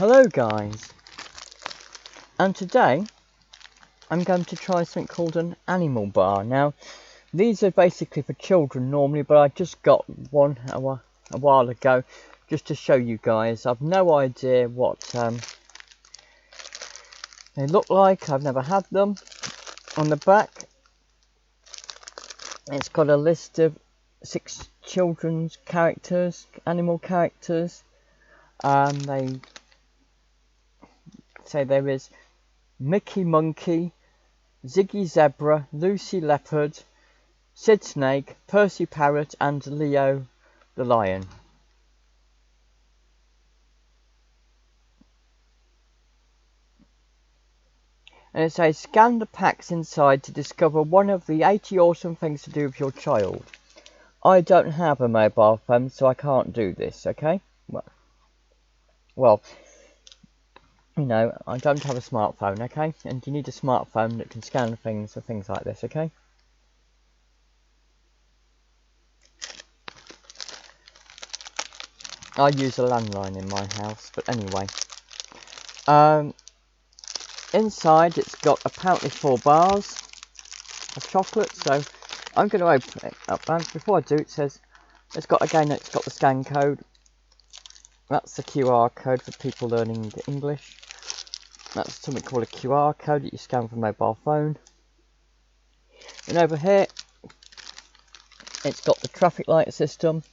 Hello guys, and today I'm going to try something called an animal bar. Now these are basically for children normally, but I just got one a while ago just to show you guys. I've no idea what they look like. I've never had them. On the back it's got a list of 6 children's characters, animal characters. They say there is Mickey Monkey, Ziggy Zebra, Lucy Leopard, Sid Snake, Percy Parrot and Leo the Lion. And it says scan the packs inside to discover one of the 80 awesome things to do with your child. I don't have a mobile phone, so I can't do this, okay? Well, you know, I don't have a smartphone, okay? And you need a smartphone that can scan things for things like this, okay? I use a landline in my house, but anyway. Inside it's got apparently 4 bars of chocolate, so I'm going to open it up. And before I do, it says it's got the scan code. That's the QR code for people learning English. That's something called a QR code that you scan from a mobile phone. And over here it's got the traffic light system,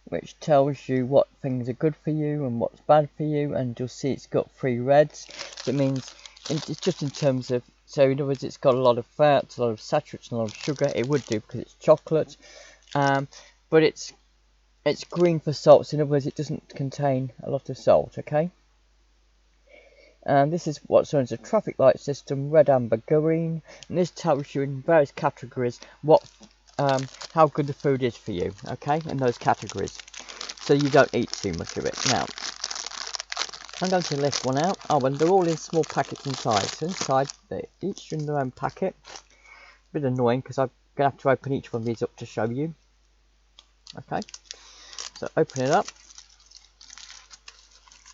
which tells you what things are good for you and what's bad for you, and you'll see it's got 3 reds. So it means it's just in terms of, so in other words, it's got a lot of fats, a lot of saturates, and a lot of sugar. It would do because it's chocolate, but it's green for salt. So in other words, it doesn't contain a lot of salt. Okay. And this is what's known as a traffic light system: red, amber, green. And this tells you in various categories what how good the food is for you. Okay, in those categories, so you don't eat too much of it. Now I'm going to lift one out. Oh, and they're all in small packets inside. So inside, they're each in their own packet. A bit annoying because I'm going to have to open each one of these up to show you. Okay, so open it up.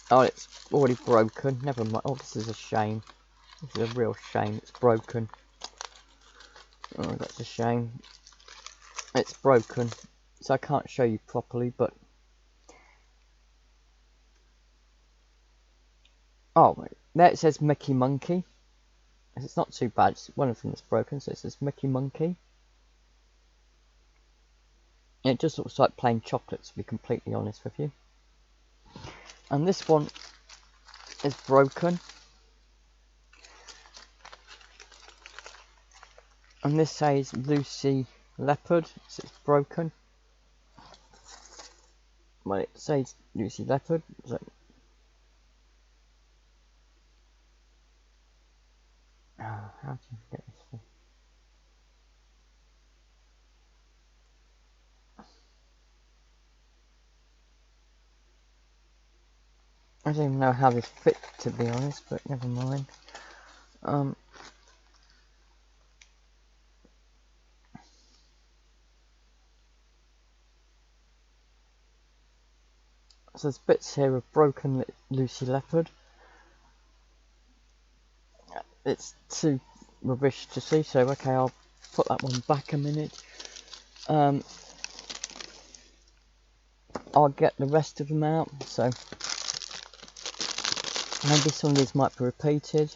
Oh, it's already broken. Never mind. Oh, this is a shame. This is a real shame. It's broken. Oh, that's a shame. It's broken. So I can't show you properly, but... Oh, there it says Mickey Monkey. It's not too bad. It's one of them that's broken, so it says Mickey Monkey. It just looks like plain chocolate, to be completely honest with you. And this one is broken. And this says Lucy Leopard, so it's broken. Well, it says Lucy Leopard. So how do you get this thing? I don't even know how this fits, to be honest, but never mind. So there's bits here of broken Lucy Leopard. It's too rubbish to see, so okay, I'll put that one back a minute. I'll get the rest of them out, so maybe some of these might be repeated.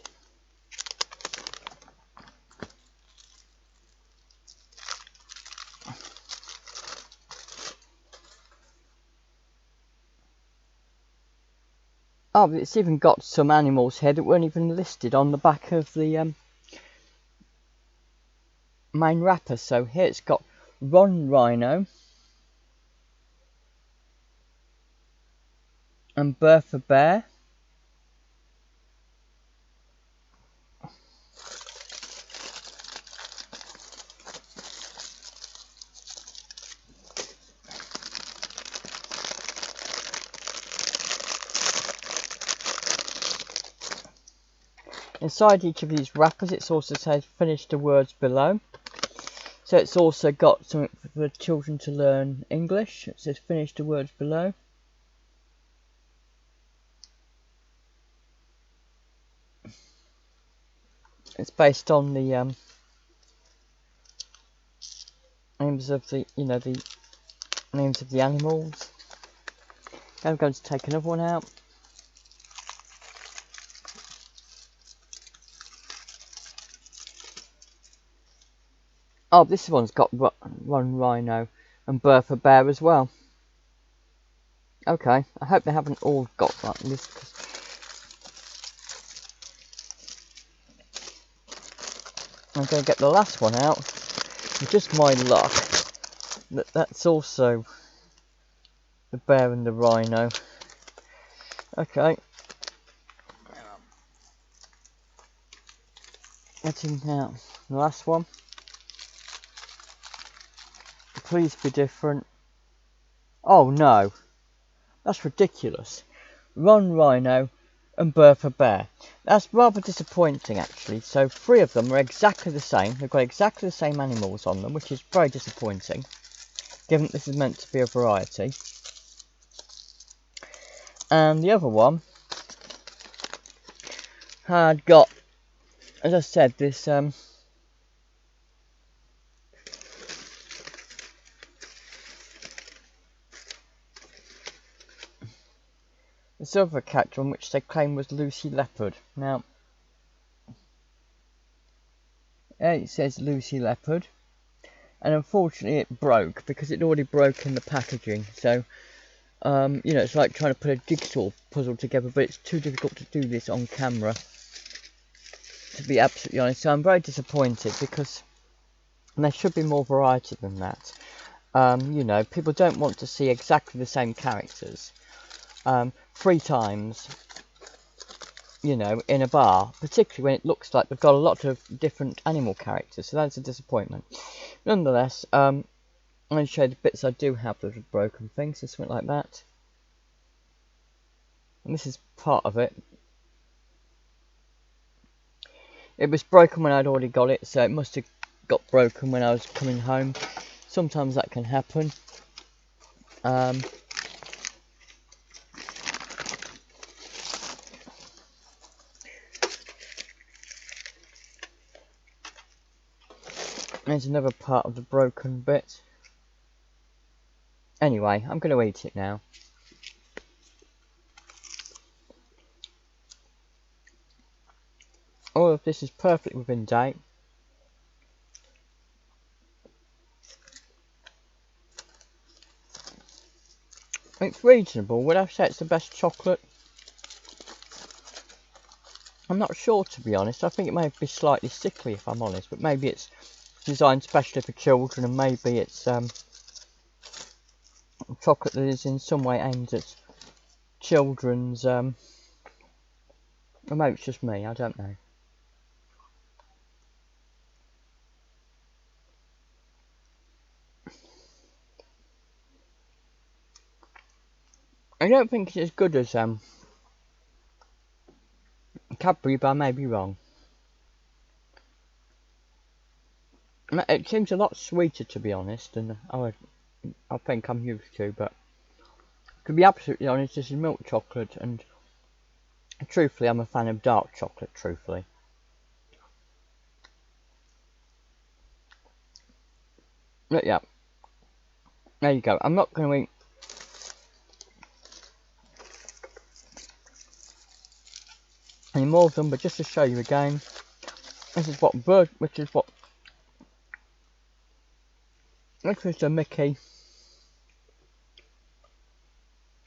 Oh, it's even got some animals here that weren't even listed on the back of the main wrapper. So here it's got Ron Rhino and Bertha Bear. Inside each of these wrappers, it also says finish the words below. So it's also got something for children to learn English. It says finish the words below. It's based on the names of the names of the animals. I'm going to take another one out. Oh, this one's got one rhino and Bertha bear as well. Okay, I hope they haven't all got like this. I'm going to get the last one out. With just my luck, that's also the bear and the rhino. Okay. Getting out the last one. Please be different. Oh no, that's ridiculous. Ron Rhino and Bertha Bear. That's rather disappointing actually. So 3 of them are exactly the same. They've got exactly the same animals on them, which is very disappointing, given that this is meant to be a variety. And the other one had got, as I said, this this other character on which they claim was Lucy Leopard. Now, it says Lucy Leopard, and unfortunately it broke because it already broke in the packaging. So, you know, it's like trying to put a jigsaw puzzle together, but it's too difficult to do this on camera, to be absolutely honest. So I'm very disappointed because there should be more variety than that. You know, people don't want to see exactly the same characters 3 times, you know, in a bar, particularly when it looks like they've got a lot of different animal characters, so that's a disappointment. Nonetheless, I'm going to show you the bits I do have that are broken things, so something like that. And this is part of it. It was broken when I'd already got it, so it must have got broken when I was coming home. Sometimes that can happen. There's another part of the broken bit. Anyway, I'm going to eat it now. All of this is perfectly within date. It's reasonable. Would I say it's the best chocolate? I'm not sure, to be honest. I think it may be slightly sickly, if I'm honest, but maybe it's designed specially for children, and maybe it's chocolate that is in some way aimed at children's, or maybe it's just me, I don't know. I don't think it's as good as Cadbury, but I may be wrong. It seems a lot sweeter, to be honest, than I think I'm used to, but to be absolutely honest, this is milk chocolate, and truthfully, I'm a fan of dark chocolate, truthfully. But yeah, there you go. I'm not going to eat any more of them, but just to show you again, this is the Mickey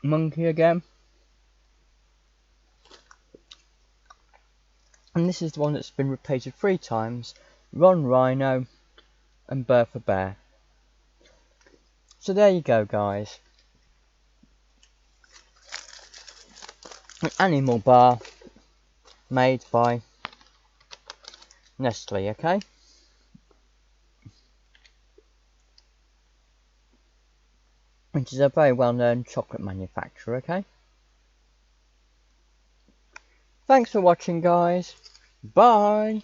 monkey again, and this is the one that's been repeated 3 times, Ron Rhino and Bertha Bear. So there you go, guys. An animal bar made by Nestle, okay? Which is a very well-known chocolate manufacturer, okay? Thanks for watching, guys. Bye!